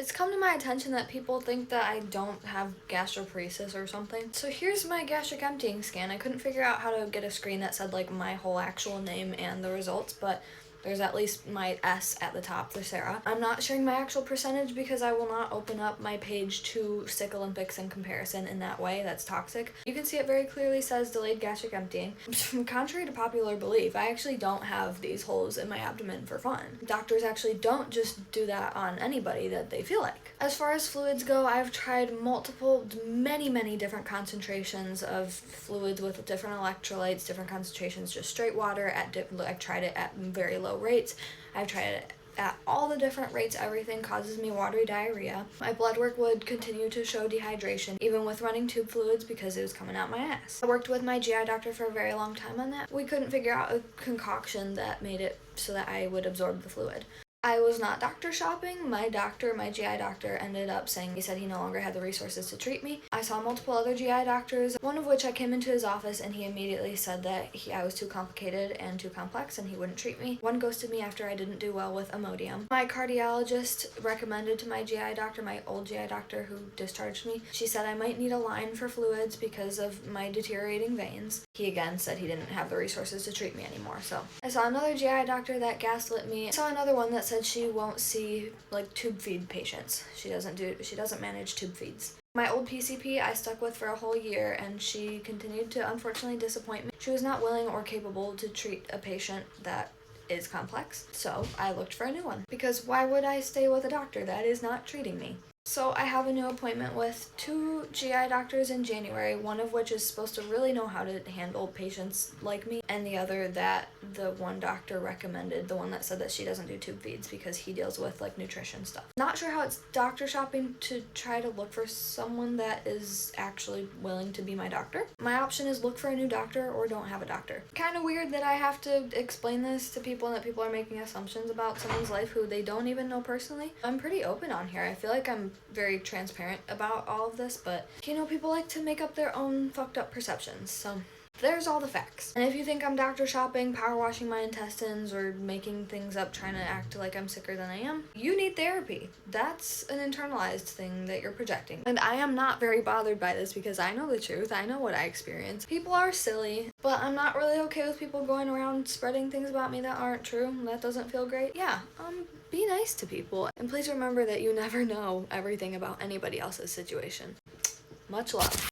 It's come to my attention that people think that I don't have gastroparesis or something. So here's my gastric emptying scan. I couldn't figure out how to get a screen that said like my whole actual name and the results, but there's at least my S at the top for Sarah. I'm not sharing my actual percentage because I will not open up my page to Sick Olympics in comparison in that way. That's toxic. You can see it very clearly says delayed gastric emptying. Contrary to popular belief, I actually don't have these holes in my abdomen for fun. Doctors actually don't just do that on anybody that they feel like. As far as fluids go, I've tried many different concentrations of fluids with different electrolytes, different concentrations, just straight water. I've tried it at very low rates. I've tried it at all the different rates. Everything causes me watery diarrhea. My blood work would continue to show dehydration, even with running tube fluids, because it was coming out my ass. I worked with my GI doctor for a very long time on that. We couldn't figure out a concoction that made it so that I would absorb the fluid. I was not doctor shopping. My GI doctor, ended up saying he said he no longer had the resources to treat me. I saw multiple other GI doctors, one of which I came into his office and he immediately said that I was too complicated and too complex and he wouldn't treat me. One ghosted me after I didn't do well with Imodium. My cardiologist recommended to my GI doctor, my old GI doctor who discharged me, she said I might need a line for fluids because of my deteriorating veins. He again said he didn't have the resources to treat me anymore. So I saw another GI doctor that gaslit me. I saw another one that said she won't see like tube feed patients. She doesn't manage tube feeds. My old PCP I stuck with for a whole year and she continued to unfortunately disappoint me. She was not willing or capable to treat a patient that is complex, so I looked for a new one. Because why would I stay with a doctor that is not treating me? So I have a new appointment with 2 GI doctors in January, one of which is supposed to really know how to handle patients like me, and the other that the one doctor recommended, the one that said that she doesn't do tube feeds because he deals with like nutrition stuff. Not sure how it's doctor shopping to try to look for someone that is actually willing to be my doctor. My option is look for a new doctor or don't have a doctor. Kind of weird that I have to explain this to people and that people are making assumptions about someone's life who they don't even know personally. I'm pretty open on here. I feel like I'm very transparent about all of this, but you know, people like to make up their own fucked up perceptions, so there's all the facts. And if you think I'm doctor shopping, power washing my intestines, or making things up trying to act like I'm sicker than I am, you need therapy. That's an internalized thing that you're projecting. And I am not very bothered by this because I know the truth. I know what I experience. People are silly, but I'm not really okay with people going around spreading things about me that aren't true. That doesn't feel great. Yeah, be nice to people. And please remember that you never know everything about anybody else's situation. Much love.